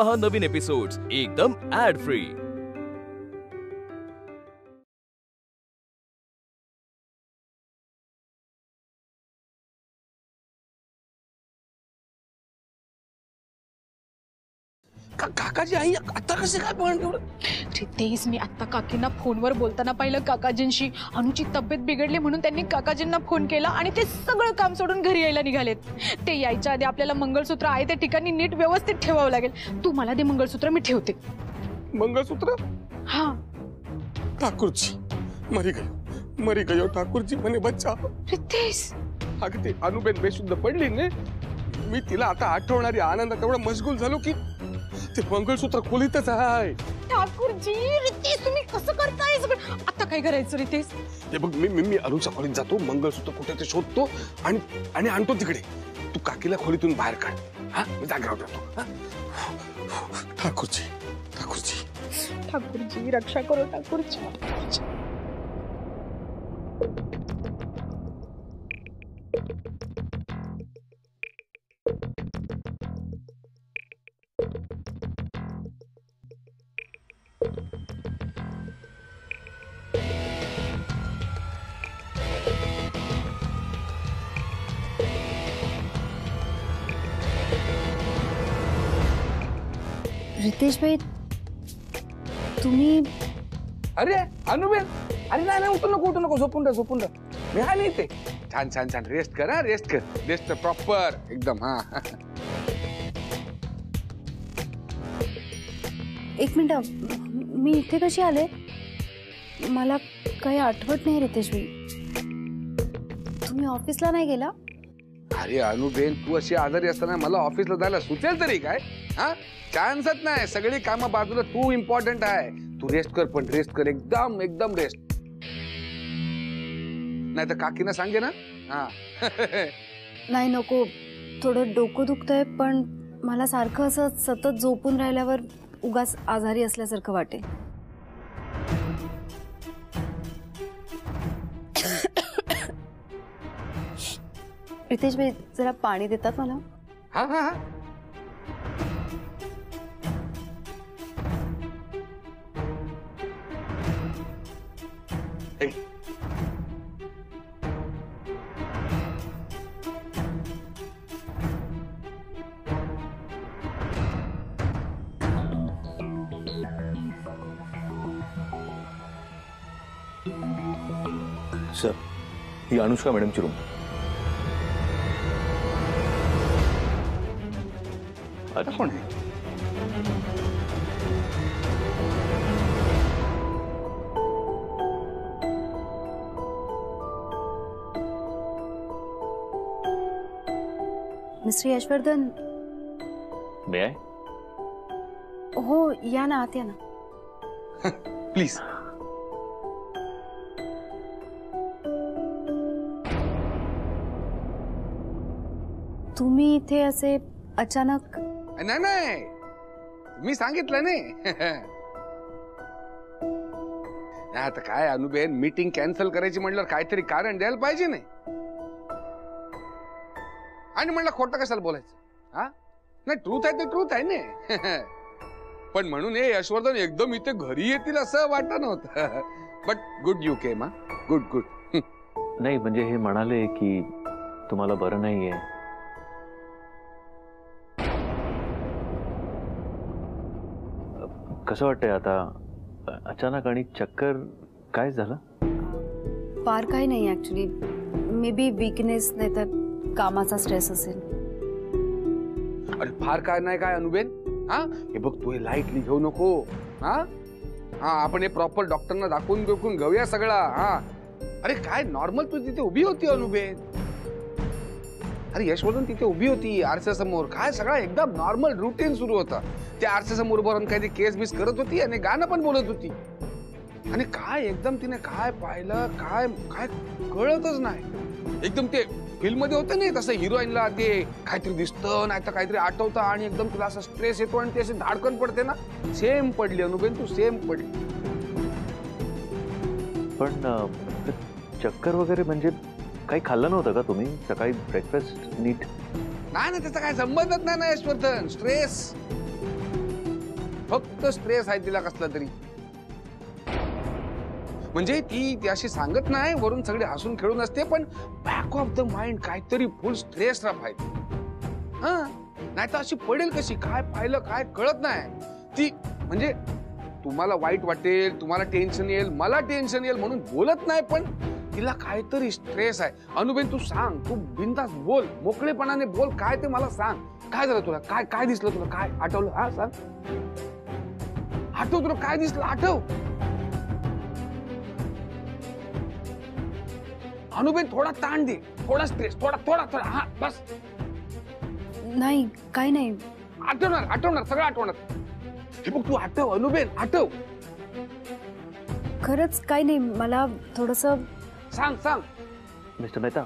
पहा नवीन एपिसोड्स एकदम add free. काकाजी आई आता कसे काय पण तेच मी आता काकींना फोनवर बोलताना पाहिलं काकाजींशी। अनुची तब्येत बिघडली म्हणून त्यांनी काकाजींना फोन केला आणि ते सगळं काम सोडून घरी यायला निघालेत। ते यायच्या आधी आपल्याला मंगळसूत्र आहे त्या ठिकाणी नीट व्यवस्थित ठेवावं लागेल। तू मला दे मंगळसूत्र, मी ठेवते। मंगळसूत्र? हाँ ठाकुरजी मरी गयो ठाकुरजी मने बच्चा। रितेश अगं ते अनुबेन बेशुद्ध पडली ने, मी तिला आता आठवणारी आनंदात एवढा मशगूल झालो की ते मंगळसूत्र खोलीतच आहे। ठाकुरजी रितेश तुम्ही कसं करताय सगळं? आता काय करायचं रितेश? हे बघ मी अरुणच्या खोलीत जातो, मंगळसूत्र कुठे ते शोधतो आणि आणतो तिकडे। तू काकीला खोलीतून बाहेर काढ। हा मी जागेवर राहतो। ठाकुरजी रक्षा करो ठाकुरजी। रितेश भाई तुम्ही? अरे अनुबेन, अरे नाही उठू नको झोपून राह मी हा नाही ते। छान रेस्ट कर प्रॉपर एकदम। हा एक मिनिट, मी इथे कशी आले? मला काही आठवत नाही रितेश भाई। तुम्ही ऑफिसला नाही गेला? अरे अनुबेन, तू अशी आजारी असताना मला ऑफिसला जायला सुचेल तरी काय? हा चान्सच नाही, सगळी कामं बाजूला, तू इम्पॉर्टंट आहे। तू रेस्ट कर एकदम रेस्ट। नाही तर काकीना सांगे ना। हा नाही नको, थोडं डोकं दुखतंय, पण मला सारखं असं सतत झोपून राहिल्यावर उगाच आजारी असल्यासारखं वाटेल। रितेश भाई जरा पाणी देतात मला? हा सर, ही अनुष्का मॅडमची रूम। आता कोण आहे? मिस्टर यशवर्धन। May I? हो या ना, आत या ना। प्लीज। तुम्ही इथे असे अचानक? नाही मी सांगितलं नाही। आता काय अनुबेन, मीटिंग कॅन्सल करायची म्हटलं काहीतरी कारण द्यायला पाहिजे नाही। आणि म्हणलं खोटं कशाला बोलायचं? हा नाही, ट्रूथ आहे ते ट्रूथ आहे ना। पण म्हणून हे यशवर्धन एकदम इथे घरी येतील असं वाटत नव्हतं। But good you came. Good. नाही म्हणजे हे म्हणाले की तुम्हाला बरं नाहीये। कसं वाटतंय आता? अचानक आणि चक्कर काय झालं? फार काही नाही ऍक्च्युली, मे बी वीकनेस, नाही तर कामाचा स्ट्रेस असेल। अरे फार काय नाही काय अनुबेन। हा हे बघ, तू हे लाईटली घेऊ नको। हा आपण हे प्रॉपर डॉक्टरना दाखवून घेऊया सगळा। हा अरे काय नॉर्मल, तू तिथे उभी होती अनुबेन। अरे यशवर्धन तिथे उभी होती आरशासमोर, काय सगळा एकदम नॉर्मल रुटीन सुरू होता। त्या आरशासमोर बरोबर काही केस बीस करत होती आणि गाणं पण बोलत होती। आणि काय एकदम तिने काय पाहिलं, काय कळतच नाही। एकदम ते फिल्म मध्ये होतं ना तसं, हिरोईनला ते काहीतरी दिसतं नाही तर काहीतरी आठवतं आणि एकदम तुला असा स्ट्रेस येतो आणि ती अशी धाडकन पडते ना, सेम पडली अनुबेन, तू सेम पडली। पण चक्कर वगैरे म्हणजे काही खाल्लं नव्हतं का तुम्ही सकाळी? ब्रेकफास्ट नीट? नाही ना, त्याचा काय संबंधच नाही ना यशवर्धन। स्ट्रेस फक्त स्ट्रेस आहे तिला कसला तरी. म्हणजे ती अशी सांगत नाही, वरून सगळे हसून खेळून असते, पण बॅक ऑफ द माइंड काहीतरी फुल स्ट्रेस रफ आहे. हा, नाही तर अशी पडेल कशी, काय पाहिलं काय कळत नाही ती. म्हणजे तुम्हाला वाईट वाटेल, तुम्हाला टेन्शन येईल, मला टेन्शन येईल म्हणून बोलत नाही, पण तिला काहीतरी स्ट्रेस आहे. अनुबेन तू सांग, तू बिनधास्त बोल, मोकळेपणाने बोल, काय ते मला सांग. काय झालं तुला, काय काय दिसलं तुला, काय आठवलं, हा सांग. आठव, तुला काय दिसलं आठव. अनुबेन थोडा ताण दे, थोडा स्ट्रेस, थोडा थोडा थोडा, हा बस. नाही काही नाही. आठवणार आठवणार सगळं आठवणार. हे बघ तू आठव अनुबेन, आठव. खरंच काही नाही, मला थोडस. सांग सांग. Mister Mehta,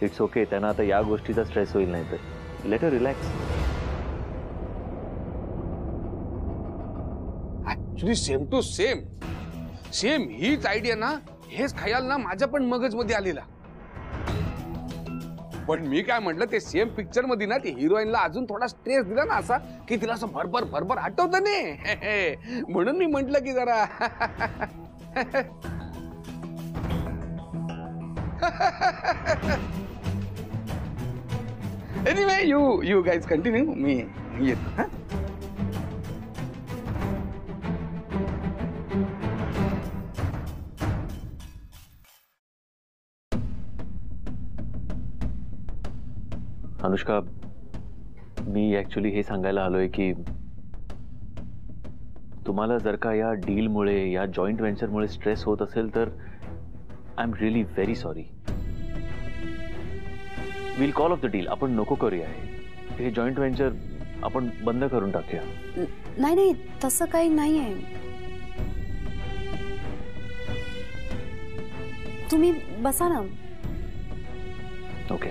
it's okay. त्यांना आता या गोष्टीचा स्ट्रेस होईल नाही तर let her relax. Actually same to same same हीच आयडिया ना, हेच खयाल ना माझ्या पण मगज मध्ये आलेला. पण मी काय म्हटलं, ते सेम पिक्चर मध्ये ना, ते हिरोईनला अजून थोडा स्ट्रेस दिला ना असा, की तिला असं भरभर भरभर आठवतं ने. म्हणून मी म्हटलं की जरा एनिवे यू गाइज कंटिन्यू, मी येतो. हा, अनुष्का, मी ऍक्च्युली हे सांगायला आलोय की तुम्हाला जर का या डीलमुळे, या जॉईंट व्हेंचरमुळे स्ट्रेस होत असेल तर I am really very sorry. Will call of the deal. आपण नको करूया हे जॉईंट व्हेंचर, आपण बंद करून टाकूया. नाही नाही, तसं काही नाही आहे. तुम्ही बसा ना. ओके,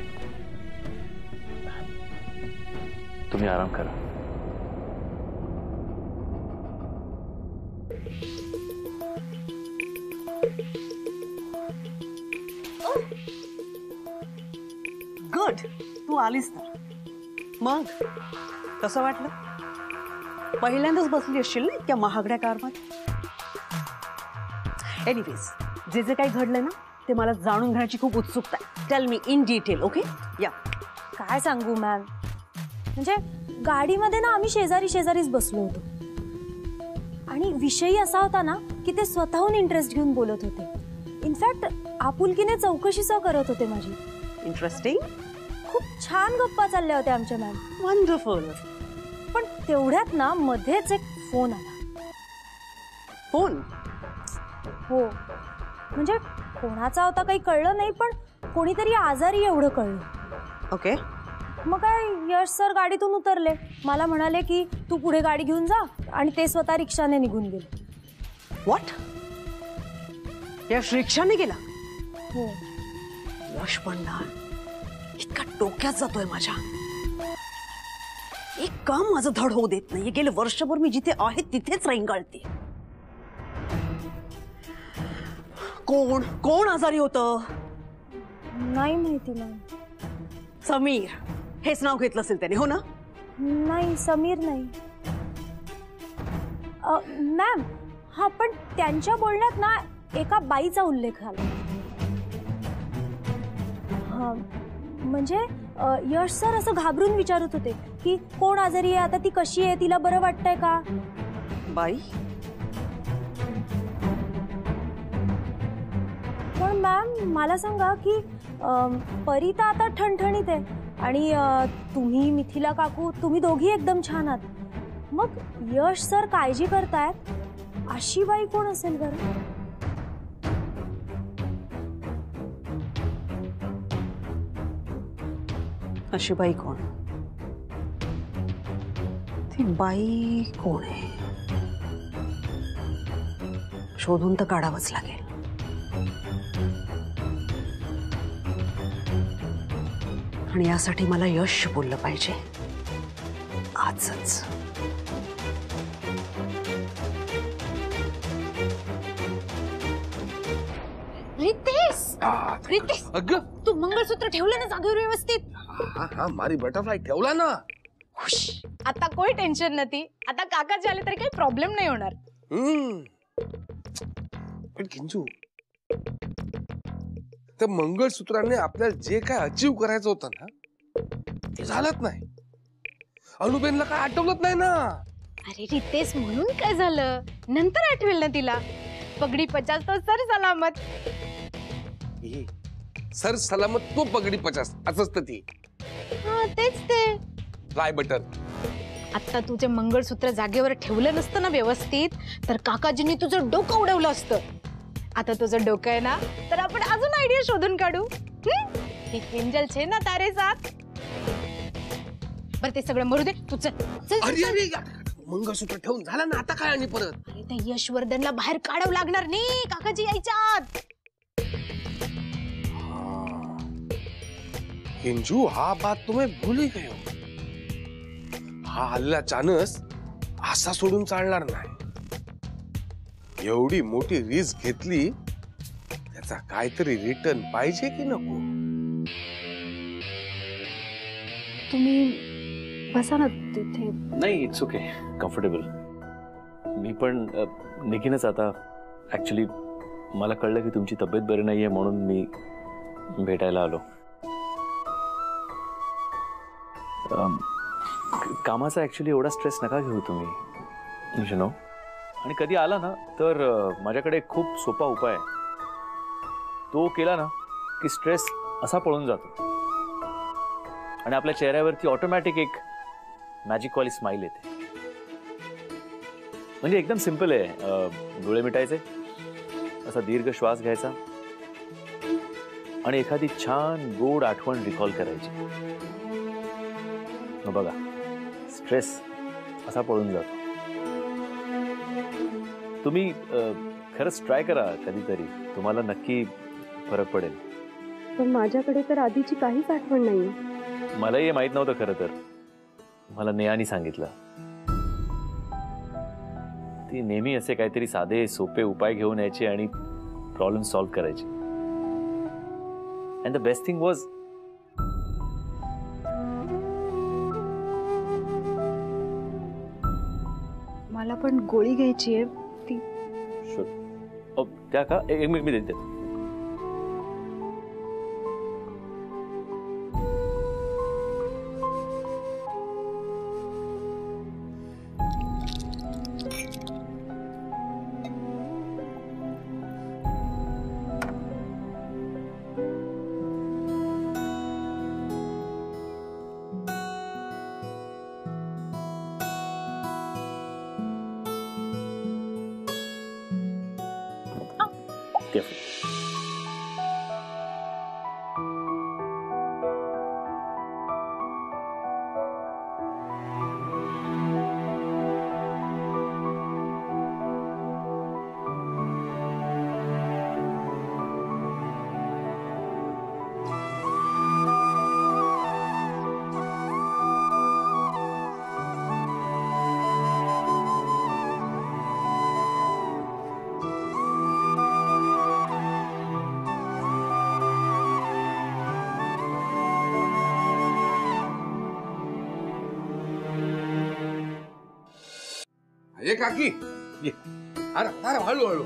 तुम्ही आराम करा. गुड, तू आलीस तर. मग कसं वाटलं? पहिल्यांदाच बसली असशील ना इतक्या महागड्या कारमध्ये. एनिवेज, जे जे काही घडलंय ना, ते मला जाणून घेण्याची खूप उत्सुकता आहे. Tell me in detail. Okay, या. काय सांगू मॅम, म्हणजे गाडीमध्ये ना आम्ही शेजारी शेजारीच बसलो होतो आणि विषयी असा होता ना की ते स्वतःहून इंटरेस्ट घेऊन बोलत होते. इनफॅक्ट आपुलकीने चौकशीच करत होते माझी. इंटरेस्टिंग. खूप छान गप्पा चालल्या होत्या आमच्या मॅम. वंडरफुल. पण तेवढ्यात ना मध्येच एक फोन आला. फोन? हो, म्हणजे कोणाचा होता काही कळलं नाही, पण कोणीतरी आजारी एवढं कळलं. ओके. मग काय, यश सर गाडीतून उतरले. मला म्हणाले की तू पुढे गाडी घेऊन जा, आणि ते स्वतः रिक्षाने निघून गेले. व्हॉट? यश रिक्षाने गेला? हो. यश पण ना इतका डोक्यात जातोय माझ्या. एक काम माझं धड होऊ देत नाही. गेले वर्षभर मी जिथे आहे तिथेच रेंगाळते. कोण कोण आजारी होतं? नाही माहिती मॅम. समीर हेच नाव घेतलं असेल त्याने, हो ना? नाही, समीर नाही मॅम. हा, पण त्यांच्या बोलण्यात ना एका बाईचा उल्लेख आला. हा, म्हणजे यश सर असं घाबरून विचारत होते की कोण आजारी आहे, आता ती कशी आहे, तिला बरं वाटतंय का? बाई? पण मॅम मला सांगा की परिता आता ठणठणीत आहे आणि तुम्ही मिथिला काकू, तुम्ही दोघी एकदम छान आहात. मग यश सर काळजी करतायत, अशी बाई कोण असेल बरं? अशी बाई कोण? ती बाई कोण आहे? शोधून तर काढावंच लागेल. आणि यासाठी मला यश बोललं पाहिजे आजच. रितेश, अगं तू मंगळसूत्र ठेवलं ना जागेवर व्यवस्थित? हा हा, मारी बटरफ्लाय ठेवला ना. आता कोई टेन्शन नाही. आता काकाजी आले तरी काही प्रॉब्लेम नाही होणार. पण किंजू, त्या मंगळसूत्राने आपल्याला जे काय अचीव करायचं होतं ना ते झालंच नाही. अनुबेनला काय आठवलंच नाही ना. अरे रितेश, म्हणून काय झालं, नंतर आठवेल ना तिला. पगडी 50 तो सर सलामत. सर सलामत तो पगडी 50 असंच तर ती. हा तेच ते. Fly butter. आता तुझे मंगळसूत्र जागेवर ठेवलं नसतं ना व्यवस्थित, तर काकाजींनी तुझं डोकं उडवलं असतं. आता तुझं डोकं आहे ना, तर आपण अजून आयडिया शोधून काढू. ही किंजल छे ना तारे साथ. बरं ते सगळं मरू दे, तू चल चल. अरे मंगळसूत्र ठेवून झालं ना, आता काय आणि परत. अरे त्या यशवर्धनला बाहेर काढावं लागणार नाही काकाजी यायच्या आत. किंजू, हा बात तुम्ही भूली गए हो. हा हल्ला चानस असा सोडून चालणार नाही. एवढी मोठी रिस्क घेतली, त्याचा काहीतरी रिटर्न पाहिजे की नको. तुम्ही बसा ना तिथे. नाही, इट्स ओके, कम्फर्टेबल. मी पण निघीनच आता. ऍक्च्युली मला कळलं की तुमची तब्येत बरी नाहीये, म्हणून मी भेटायला आलो. कामाचा ऍक्च्युली एवढा स्ट्रेस नका घेऊ तुम्ही, यू नो. आणि कधी आला ना तर माझ्याकडे खूप सोपा उपाय आहे. तो केला ना की स्ट्रेस असा पळून जातो आणि आपल्या चेहऱ्यावरती ऑटोमॅटिक एक मॅजिकवाली स्माइल येते. म्हणजे एकदम सिंपल आहे. डोळे मिटायचे, असा दीर्घ श्वास घ्यायचा आणि एखादी छान गोड आठवण रिकॉल करायची. मग बघा, स्ट्रेस असा पळून जातो. तुम्ही खरंच ट्राय करा कधीतरी, तुम्हाला नक्की फरक पडेल. पण माझ्याकडे तर आधीची काहीच आठवण नाहीये. मलाही हे माहित नव्हतं खरं तर. मला नेहानी सांगितलं. ती नेहमी असे काहीतरी साधे सोपे उपाय घेऊन यायची आणि प्रॉब्लेम सॉल्व्ह करायची. And the best thing was, मला पण गोळी घ्यायची आहे ती. त्या का एक मी देते. ये काकी, ये. अरे अरे हळू हळू.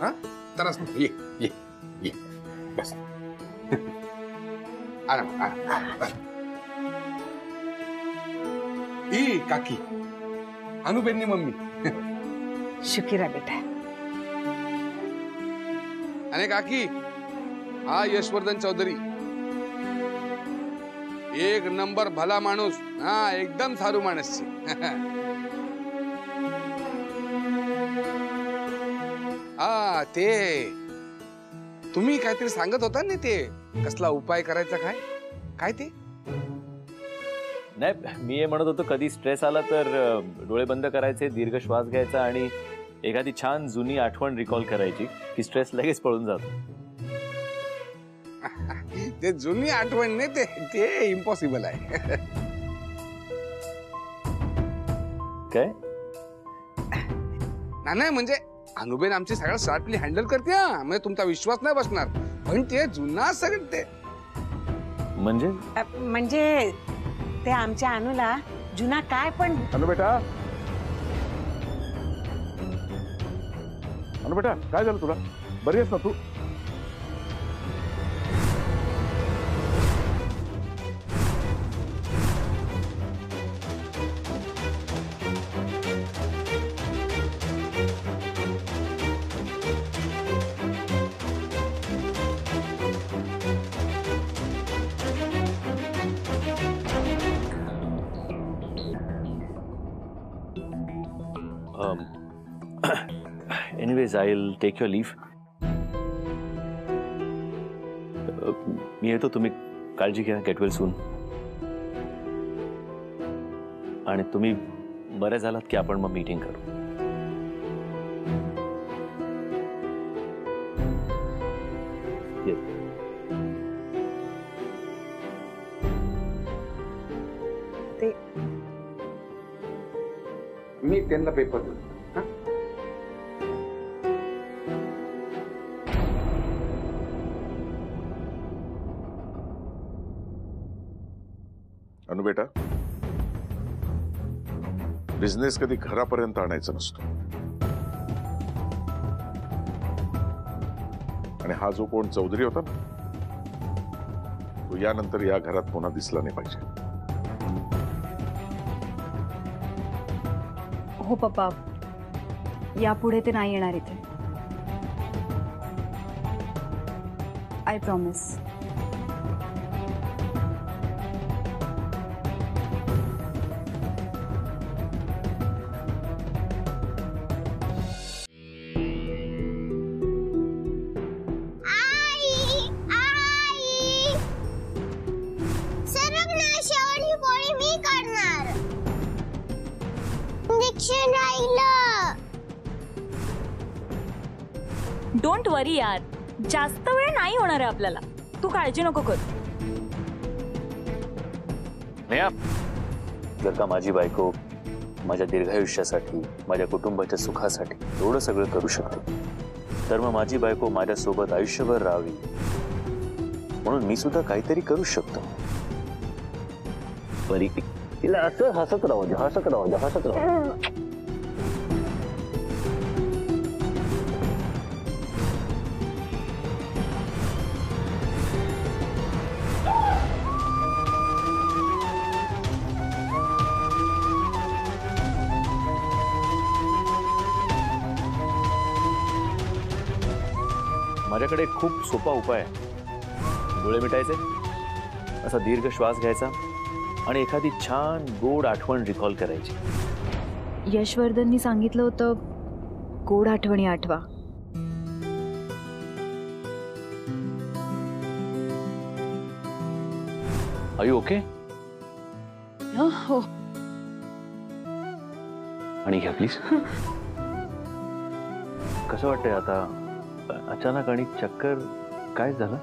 हा तरच ये ये ये बस. आराम आराम. ई काकी, अनुबेननी मम्मी. शुकिरा बेटा. आणि काकी, हा यशवर्धन चौधरी, एक नंबर भला माणूस. हा एकदम सारू माणूस. हा ते तुम्ही काहीतरी सांगत होता ना, ते कसला उपाय करायचा काय काय ते. नाही, मी हे म्हणत होतो कधी स्ट्रेस आला तर डोळे बंद करायचे, दीर्घ श्वास घ्यायचा आणि एखादी छान जुनी आठवण रिकॉल करायची की स्ट्रेस लगेच पळून जातो. ते जुनी आठवण नाही, ते इम्पॉसिबल आहे. काय नाही म्हणजे अनुबेन आमची सगळं शार्पली हँडल करते. म्हणजे तुमचा विश्वास नाही बसणार, पण ते जुना सगळं ते म्हणजे म्हणजे ते आमच्या अनुला जुना काय पण अनु बेटा काय झालं तुला? बरी आहेस ना तू? Anyways I will take your leave. मी येतो, तुम्ही काळजी घ्या. Get well soon. आणि तुम्ही बरे झालात की आपण मग मीटिंग करू. मी त्यांना पेपर देतो. हा? अनु बेटा, बिझनेस कधी घरापर्यंत आणायचा नसतो. आणि हा जो कोण चौधरी होता ना, तो यानंतर या घरात पुन्हा दिसला नाही पाहिजे. हो पप्पा, यापुढे ते नाही येणार इथे. I promise. डोंट वरी यार, जास्त वेळ नाही होणार आहे आपल्याला. तू काळजी नको कर. नेहा, जर का माझी बायको माझ्या दीर्घायुष्यासाठी, माझ्या कुटुंबाच्या सुखासाठी एवढं सगळं करू शकते, तर मग माझी बायको माझ्यासोबत आयुष्यभर राहावी म्हणून मी सुद्धा काहीतरी करू शकतो. परी तिला असं हसत राहू दे, हसत राहू दे, हसत राहू दे. माझ्याकडे खूप सोपा उपाय आहे. डोळे मिटायचे, असा दीर्घ श्वास घ्यायचा आणि एखादी छान गोड आठवण रिकॉल करायची. यशवर्धननी सांगितलं होतं, गोड आठवणी आठवा. Are you okay? हो. आणि घ्या प्लीज. कसं वाटतंय आता? अचानक आणि चक्कर काय झालं?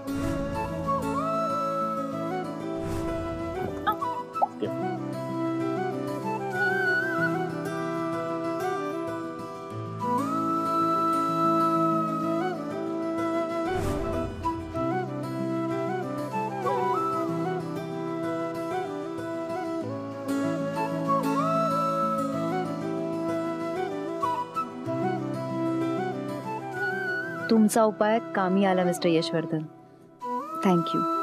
तुमचा उपाय कामी आला मिस्टर यशवर्धन. थँक्यू.